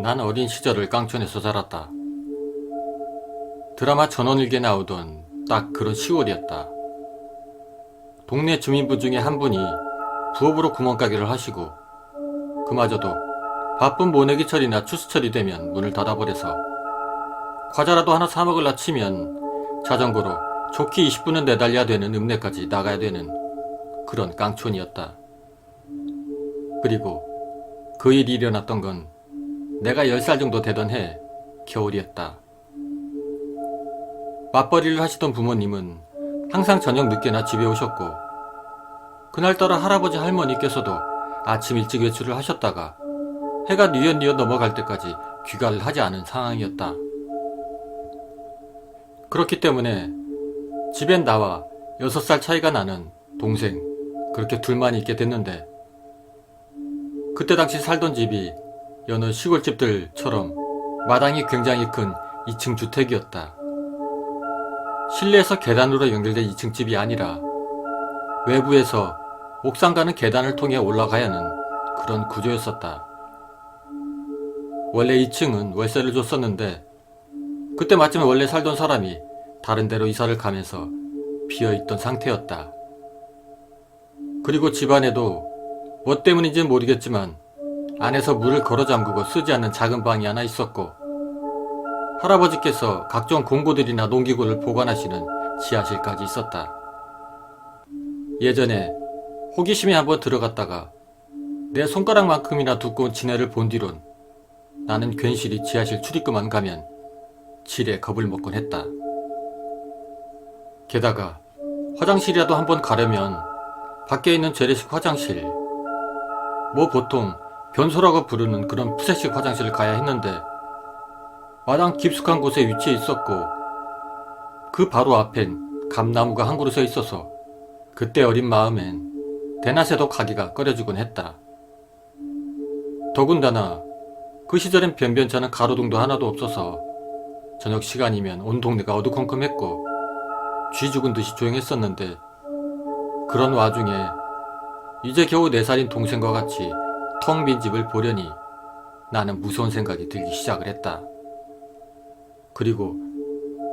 난 어린 시절을 깡촌에서 살았다. 드라마 전원일기에 나오던 딱 그런 시골이었다. 동네 주민분 중에 한 분이 부업으로 구멍가게를 하시고 그마저도 바쁜 모내기철이나 추수철이 되면 문을 닫아버려서 과자라도 하나 사 먹을라 치면 자전거로 좋게 20분은 내달려야 되는 읍내까지 나가야 되는 그런 깡촌이었다. 그리고 그 일이 일어났던 건 내가 10살 정도 되던 해 겨울이었다. 맞벌이를 하시던 부모님은 항상 저녁 늦게나 집에 오셨고 그날따라 할아버지 할머니께서도 아침 일찍 외출을 하셨다가 해가 뉘엿뉘엿 넘어갈 때까지 귀가를 하지 않은 상황이었다. 그렇기 때문에 집엔 나와 6살 차이가 나는 동생 그렇게 둘만 있게 됐는데 그때 당시 살던 집이 여느 시골집들처럼 마당이 굉장히 큰 2층 주택이었다. 실내에서 계단으로 연결된 2층 집이 아니라 외부에서 옥상 가는 계단을 통해 올라가야 하는 그런 구조였었다. 원래 2층은 월세를 줬었는데 그때 마침 원래 살던 사람이 다른 데로 이사를 가면서 비어있던 상태였다. 그리고 집안에도 뭐 때문인지는 모르겠지만 안에서 물을 걸어 잠그고 쓰지 않는 작은 방이 하나 있었고 할아버지께서 각종 공구들이나 농기구를 보관하시는 지하실까지 있었다. 예전에 호기심에 한번 들어갔다가 내 손가락만큼이나 두꺼운 지네를 본 뒤론 나는 괜시리 지하실 출입구만 가면 지레 겁을 먹곤 했다. 게다가 화장실이라도 한번 가려면 밖에 있는 재래식 화장실, 뭐 보통 변소라고 부르는 그런 푸세식 화장실을 가야 했는데 마당 깊숙한 곳에 위치해 있었고 그 바로 앞엔 감나무가 한 그루 서 있어서 그때 어린 마음엔 대낮에도 가기가 꺼려지곤 했다. 더군다나 그 시절엔 변변찮은 가로등도 하나도 없어서 저녁 시간이면 온 동네가 어두컴컴했고 쥐 죽은 듯이 조용했었는데 그런 와중에 이제 겨우 4살인 동생과 같이 텅 빈 집을 보려니 나는 무서운 생각이 들기 시작을 했다. 그리고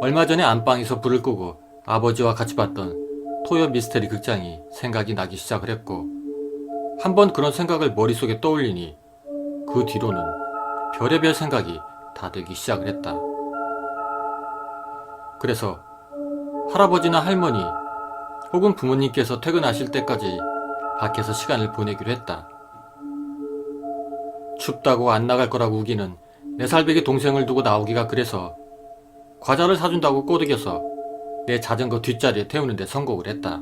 얼마 전에 안방에서 불을 끄고 아버지와 같이 봤던 토요 미스테리 극장이 생각이 나기 시작을 했고 한번 그런 생각을 머릿속에 떠올리니 그 뒤로는 별의별 생각이 다 들기 시작을 했다. 그래서 할아버지나 할머니 혹은 부모님께서 퇴근하실 때까지 밖에서 시간을 보내기로 했다. 춥다고 안 나갈 거라고 우기는 4살배기 동생을 두고 나오기가 그래서 과자를 사준다고 꼬드겨서 내 자전거 뒷자리에 태우는데 성공을 했다.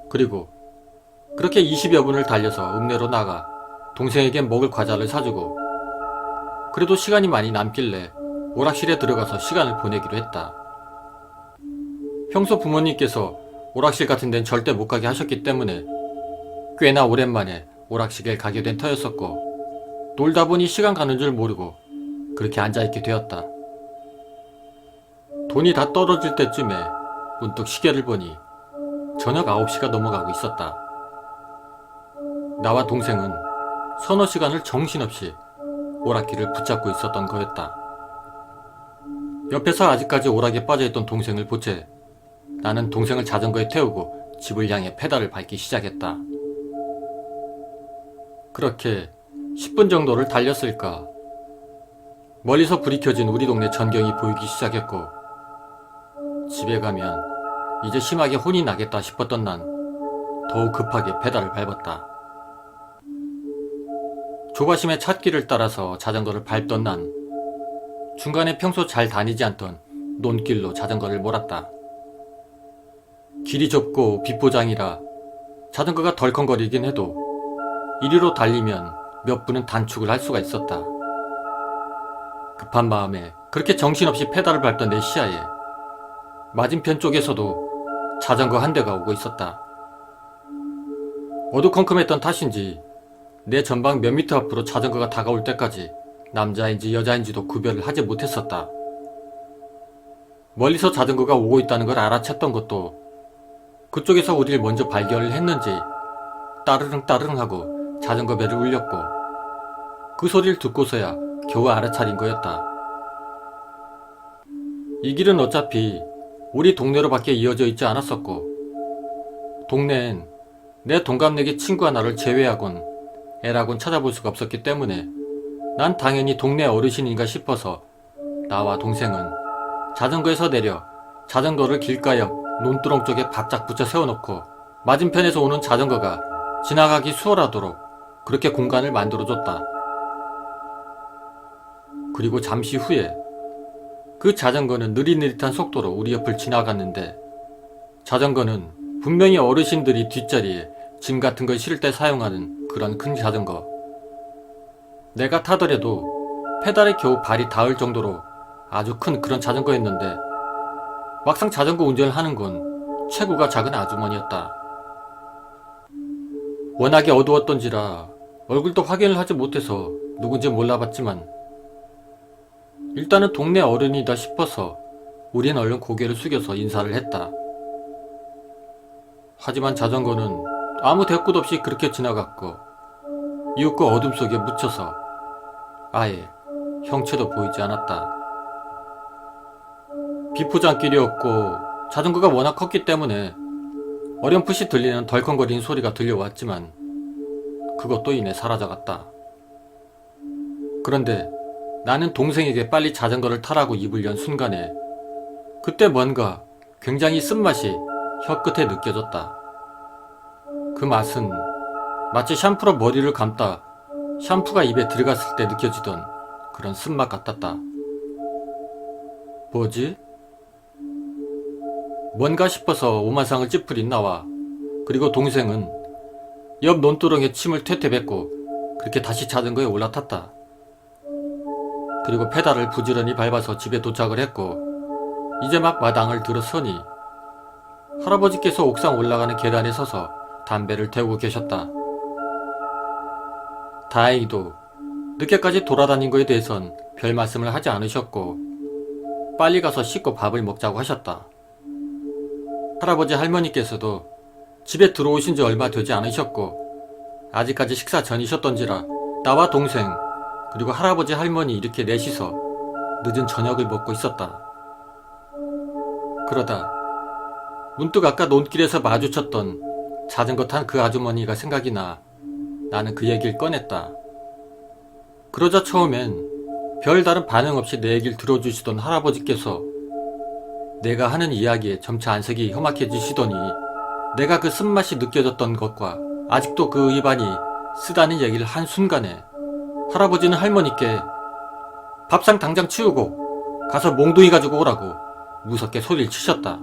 그리고 그렇게 20여 분을 달려서 읍내로 나가 동생에게 먹을 과자를 사주고 그래도 시간이 많이 남길래 오락실에 들어가서 시간을 보내기로 했다. 평소 부모님께서 오락실 같은 데는 절대 못 가게 하셨기 때문에 꽤나 오랜만에 오락실에 가게 된 터였었고 놀다 보니 시간 가는 줄 모르고 그렇게 앉아있게 되었다. 돈이 다 떨어질 때쯤에 문득 시계를 보니 저녁 9시가 넘어가고 있었다. 나와 동생은 서너 시간을 정신없이 오락기를 붙잡고 있었던 거였다. 옆에서 아직까지 오락에 빠져있던 동생을 보채 나는 동생을 자전거에 태우고 집을 향해 페달을 밟기 시작했다. 그렇게 10분 정도를 달렸을까. 멀리서 불이 켜진 우리 동네 전경이 보이기 시작했고 집에 가면 이제 심하게 혼이 나겠다 싶었던 난 더욱 급하게 페달을 밟았다. 조바심의 찻길을 따라서 자전거를 밟던 난 중간에 평소 잘 다니지 않던 논길로 자전거를 몰았다. 길이 좁고 빛보장이라 자전거가 덜컹거리긴 해도 이리로 달리면 몇 분은 단축을 할 수가 있었다. 급한 마음에 그렇게 정신없이 페달을 밟던 내 시야에 맞은편 쪽에서도 자전거 한 대가 오고 있었다. 어두컴컴했던 탓인지 내 전방 몇 미터 앞으로 자전거가 다가올 때까지 남자인지 여자인지도 구별을 하지 못했었다. 멀리서 자전거가 오고 있다는 걸 알아챘던 것도 그쪽에서 우리를 먼저 발견을 했는지 따르릉 따르릉 하고 자전거 배를 울렸고 그 소리를 듣고서야 겨우 알아차린 거였다. 이 길은 어차피 우리 동네로밖에 이어져 있지 않았었고 동네엔 내 동갑내기 친구 하나를 제외하곤 애라곤 찾아볼 수가 없었기 때문에 난 당연히 동네 어르신인가 싶어서 나와 동생은 자전거에서 내려 자전거를 길가 옆 논두렁 쪽에 바짝 붙여 세워놓고 맞은편에서 오는 자전거가 지나가기 수월하도록 그렇게 공간을 만들어줬다. 그리고 잠시 후에 그 자전거는 느릿느릿한 속도로 우리 옆을 지나갔는데 자전거는 분명히 어르신들이 뒷자리에 짐 같은 걸 실을 때 사용하는 그런 큰 자전거. 내가 타더라도 페달에 겨우 발이 닿을 정도로 아주 큰 그런 자전거였는데 막상 자전거 운전을 하는 건 체구가 작은 아주머니였다. 워낙에 어두웠던지라 얼굴도 확인을 하지 못해서 누군지 몰라봤지만 일단은 동네 어른이다 싶어서 우린 얼른 고개를 숙여서 인사를 했다. 하지만 자전거는 아무 대꾸도 없이 그렇게 지나갔고 이윽고 어둠 속에 묻혀서 아예 형체도 보이지 않았다. 비포장길이었고 자전거가 워낙 컸기 때문에 어렴풋이 들리는 덜컹거리는 소리가 들려왔지만 그것도 이내 사라져갔다. 그런데 나는 동생에게 빨리 자전거를 타라고 입을 연 순간에 그때 뭔가 굉장히 쓴맛이 혀끝에 느껴졌다. 그 맛은 마치 샴푸로 머리를 감다 샴푸가 입에 들어갔을 때 느껴지던 그런 쓴맛 같았다. 뭐지? 뭔가 싶어서 오만상을 찌푸린 나와 그리고 동생은 옆 논두렁에 침을 퇴퇴 뱉고 그렇게 다시 자전거에 올라탔다. 그리고 페달을 부지런히 밟아서 집에 도착을 했고 이제 막 마당을 들어서니 할아버지께서 옥상 올라가는 계단에 서서 담배를 태우고 계셨다. 다행히도 늦게까지 돌아다닌 거에 대해선 별 말씀을 하지 않으셨고 빨리 가서 씻고 밥을 먹자고 하셨다. 할아버지 할머니께서도 집에 들어오신 지 얼마 되지 않으셨고 아직까지 식사 전이셨던지라 나와 동생 그리고 할아버지 할머니 이렇게 넷이서 늦은 저녁을 먹고 있었다. 그러다 문득 아까 논길에서 마주쳤던 자전거 탄 그 아주머니가 생각이 나 나는 그 얘기를 꺼냈다. 그러자 처음엔 별다른 반응 없이 내 얘기를 들어주시던 할아버지께서 내가 하는 이야기에 점차 안색이 험악해지시더니 내가 그 쓴맛이 느껴졌던 것과 아직도 그 입안이 쓰다는 얘기를 한 순간에 할아버지는 할머니께 밥상 당장 치우고 가서 몽둥이 가지고 오라고 무섭게 소리를 치셨다.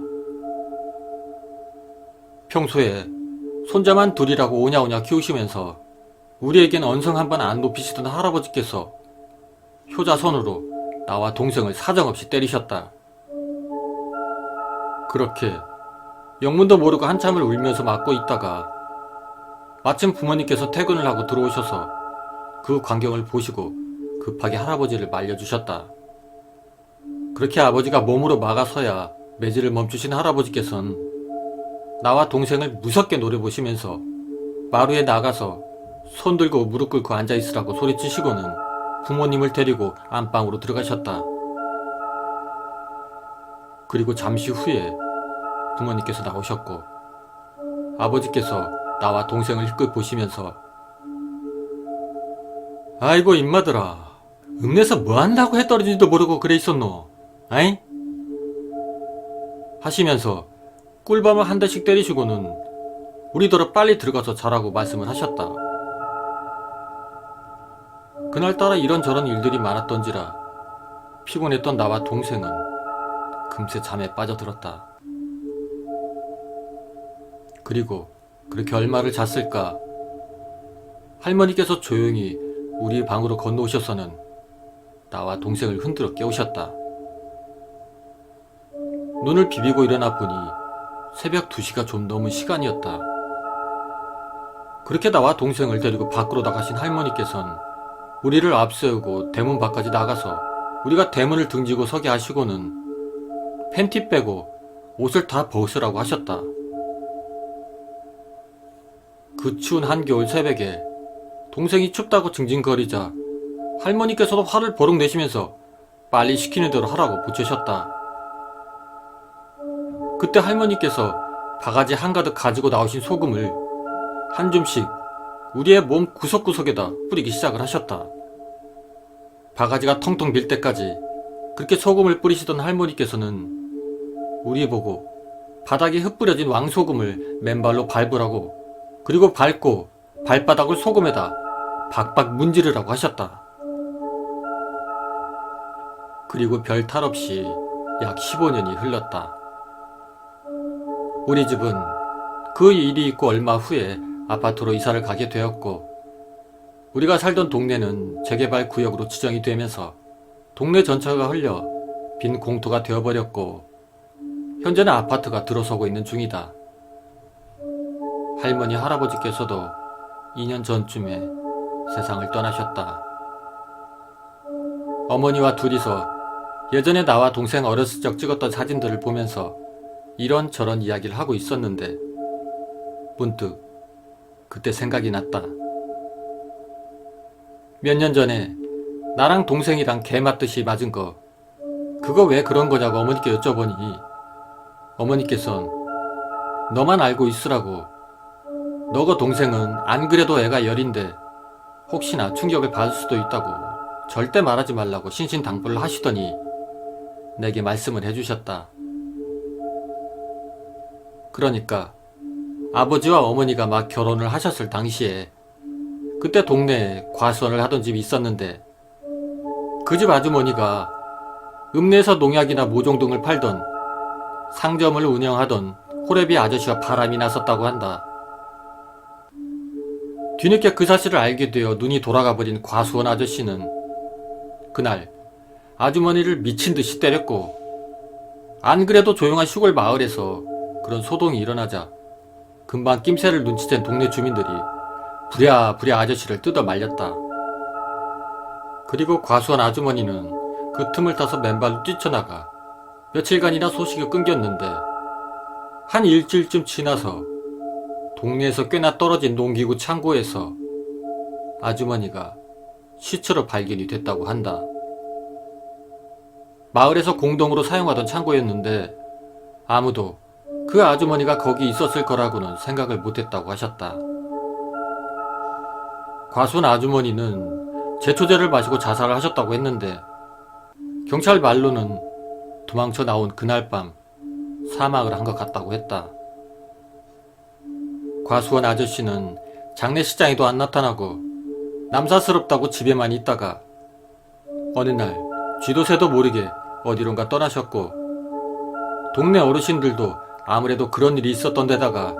평소에 손자만 둘이라고 오냐오냐 키우시면서 우리에겐 언성 한 번 안 높이시던 할아버지께서 효자손으로 나와 동생을 사정없이 때리셨다. 그렇게 영문도 모르고 한참을 울면서 맞고 있다가 마침 부모님께서 퇴근을 하고 들어오셔서 그 광경을 보시고 급하게 할아버지를 말려주셨다. 그렇게 아버지가 몸으로 막아서야 매질을 멈추신 할아버지께서는 나와 동생을 무섭게 노려보시면서 마루에 나가서 손 들고 무릎 꿇고 앉아있으라고 소리치시고는 부모님을 데리고 안방으로 들어가셨다. 그리고 잠시 후에 부모님께서 나오셨고 아버지께서 나와 동생을 힐끗 보시면서 아이고 임마들아 읍내서 뭐한다고 해 떨어지지도 모르고 그래 있었노? 아이? 하시면서 꿀밤을 한 대씩 때리시고는 우리더러 빨리 들어가서 자라고 말씀을 하셨다. 그날따라 이런저런 일들이 많았던지라 피곤했던 나와 동생은 금세 잠에 빠져들었다. 그리고 그렇게 얼마를 잤을까 할머니께서 조용히 우리 방으로 건너오셔서는 나와 동생을 흔들어 깨우셨다. 눈을 비비고 일어나 보니 새벽 2시가 좀 넘은 시간이었다. 그렇게 나와 동생을 데리고 밖으로 나가신 할머니께서는 우리를 앞세우고 대문 밖까지 나가서 우리가 대문을 등지고 서게 하시고는 팬티 빼고 옷을 다 벗으라고 하셨다. 그 추운 한겨울 새벽에 동생이 춥다고 징징거리자 할머니께서도 화를 버럭 내시면서 빨리 시키는 대로 하라고 보채셨다. 그때 할머니께서 바가지 한가득 가지고 나오신 소금을 한 줌씩 우리의 몸 구석구석에다 뿌리기 시작을 하셨다. 바가지가 텅텅 빌 때까지 그렇게 소금을 뿌리시던 할머니께서는 우리 보고 바닥에 흩뿌려진 왕소금을 맨발로 밟으라고, 그리고 밟고 발바닥을 소금에다 박박 문지르라고 하셨다. 그리고 별 탈 없이 약 15년이 흘렀다. 우리 집은 그 일이 있고 얼마 후에 아파트로 이사를 가게 되었고, 우리가 살던 동네는 재개발 구역으로 지정이 되면서 동네 전체가 흘려 빈 공터가 되어버렸고, 현재는 아파트가 들어서고 있는 중이다. 할머니 할아버지께서도 2년 전쯤에 세상을 떠나셨다. 어머니와 둘이서 예전에 나와 동생 어렸을 적 찍었던 사진들을 보면서 이런저런 이야기를 하고 있었는데 문득 그때 생각이 났다. 몇 년 전에 나랑 동생이랑 개 맞듯이 맞은 거, 그거 왜 그런 거냐고 어머니께 여쭤보니 어머니께선 너만 알고 있으라고, 너가 동생은 안 그래도 애가 열인데 혹시나 충격을 받을 수도 있다고 절대 말하지 말라고 신신당부를 하시더니 내게 말씀을 해주셨다. 그러니까 아버지와 어머니가 막 결혼을 하셨을 당시에 그때 동네에 과수원을 하던 집이 있었는데 그 집 아주머니가 읍내에서 농약이나 모종 등을 팔던 상점을 운영하던 호래비 아저씨와 바람이 났었다고 한다. 뒤늦게 그 사실을 알게 되어 눈이 돌아가 버린 과수원 아저씨는 그날 아주머니를 미친 듯이 때렸고, 안 그래도 조용한 시골 마을에서 그런 소동이 일어나자 금방 낌새를 눈치챈 동네 주민들이 부랴부랴 아저씨를 뜯어 말렸다. 그리고 과수원 아주머니는 그 틈을 타서 맨발로 뛰쳐나가 며칠간이나 소식이 끊겼는데 한 일주일쯤 지나서 동네에서 꽤나 떨어진 농기구 창고에서 아주머니가 시체로 발견이 됐다고 한다. 마을에서 공동으로 사용하던 창고였는데 아무도 그 아주머니가 거기 있었을 거라고는 생각을 못했다고 하셨다. 과수원 아주머니는 제초제를 마시고 자살을 하셨다고 했는데 경찰 말로는 도망쳐 나온 그날 밤 사망을 한 것 같다고 했다. 과수원 아저씨는 장례식장에도 안 나타나고 남사스럽다고 집에만 있다가 어느 날 쥐도 새도 모르게 어디론가 떠나셨고, 동네 어르신들도 아무래도 그런 일이 있었던 데다가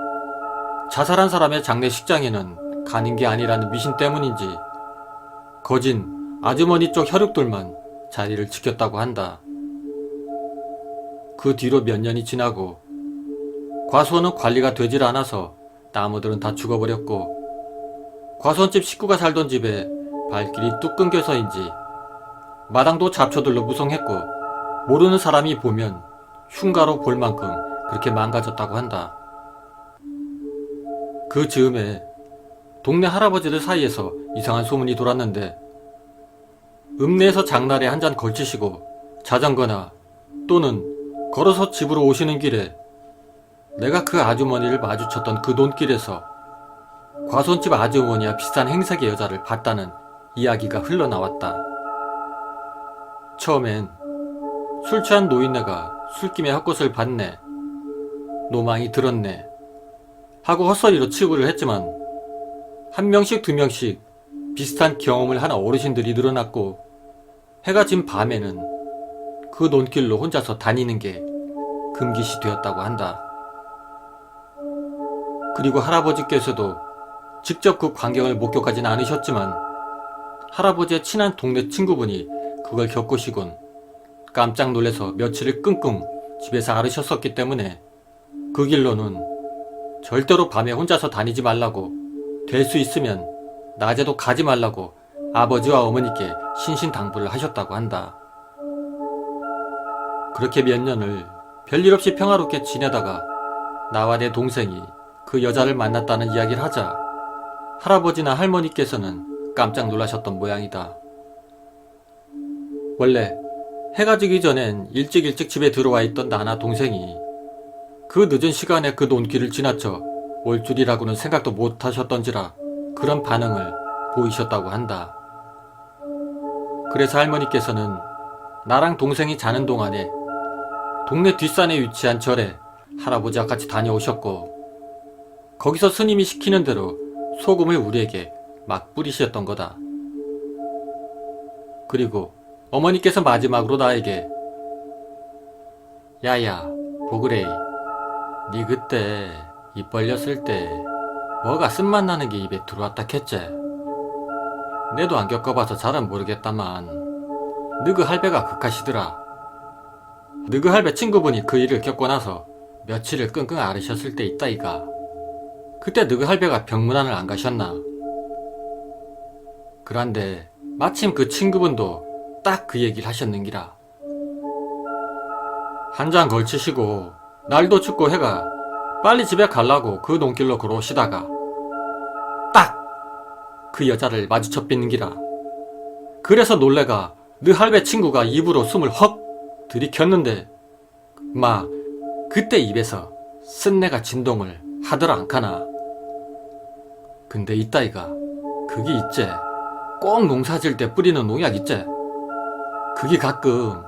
자살한 사람의 장례식장에는 가는 게 아니라는 미신 때문인지 거진 아주머니 쪽 혈육들만 자리를 지켰다고 한다. 그 뒤로 몇 년이 지나고 과수원은 관리가 되질 않아서 나무들은 다 죽어버렸고, 과수원집 식구가 살던 집에 발길이 뚝 끊겨서인지 마당도 잡초들로 무성했고 모르는 사람이 보면 흉가로 볼 만큼 그렇게 망가졌다고 한다. 그 즈음에 동네 할아버지들 사이에서 이상한 소문이 돌았는데 읍내에서 장날에 한 잔 걸치시고 자전거나 또는 걸어서 집으로 오시는 길에 내가 그 아주머니를 마주쳤던 그 논길에서 과수원집 아주머니와 비슷한 행색의 여자를 봤다는 이야기가 흘러나왔다. 처음엔 술 취한 노인네가 술김에 헛것을 봤네, 노망이 들었네 하고 헛소리로 치부를 했지만 한 명씩 두 명씩 비슷한 경험을 하는 어르신들이 늘어났고, 해가 진 밤에는 그 논길로 혼자서 다니는 게 금기시 되었다고 한다. 그리고 할아버지께서도 직접 그 광경을 목격하진 않으셨지만 할아버지의 친한 동네 친구분이 그걸 겪으시곤 깜짝 놀라서 며칠을 끙끙 집에서 앓으셨었기 때문에 그 길로는 절대로 밤에 혼자서 다니지 말라고, 될 수 있으면 낮에도 가지 말라고 아버지와 어머니께 신신당부를 하셨다고 한다. 그렇게 몇 년을 별일 없이 평화롭게 지내다가 나와 내 동생이 그 여자를 만났다는 이야기를 하자 할아버지나 할머니께서는 깜짝 놀라셨던 모양이다. 원래 해가 지기 전엔 일찍 집에 들어와 있던 나나 동생이 그 늦은 시간에 그 논길을 지나쳐 올 줄이라고는 생각도 못 하셨던지라 그런 반응을 보이셨다고 한다. 그래서 할머니께서는 나랑 동생이 자는 동안에 동네 뒷산에 위치한 절에 할아버지와 같이 다녀오셨고, 거기서 스님이 시키는 대로 소금을 우리에게 막 뿌리셨던 거다. 그리고 어머니께서 마지막으로 나에게 야야 보그레이, 니 그때 입 벌렸을 때 뭐가 쓴맛 나는 게 입에 들어왔다 했지? 내도 안 겪어봐서 잘은 모르겠다만 너그 할배가 극하시더라. 너그 할배 친구분이 그 일을 겪고 나서 며칠을 끙끙 앓으셨을 때 있다이가. 그때 너그 할배가 병문안을 안 가셨나? 그런데 마침 그 친구분도 딱 그 얘기를 하셨는기라. 한 장 걸치시고 날도 춥고 해가 빨리 집에 가려고 그 논길로 걸어오시다가 딱 그 여자를 마주쳐 삐는기라. 그래서 놀래가 너 할배 친구가 입으로 숨을 헉 들이켰는데 마 그때 입에서 쓴내가 진동을 하더라 안카나. 근데 이따이가 그게 있제, 꼭 농사질 때 뿌리는 농약 있제, 그게 가끔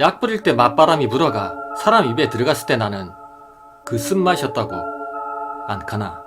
약 뿌릴 때 맞바람이 불어가 사람 입에 들어갔을 때 나는 그 쓴맛이었다고 안카나.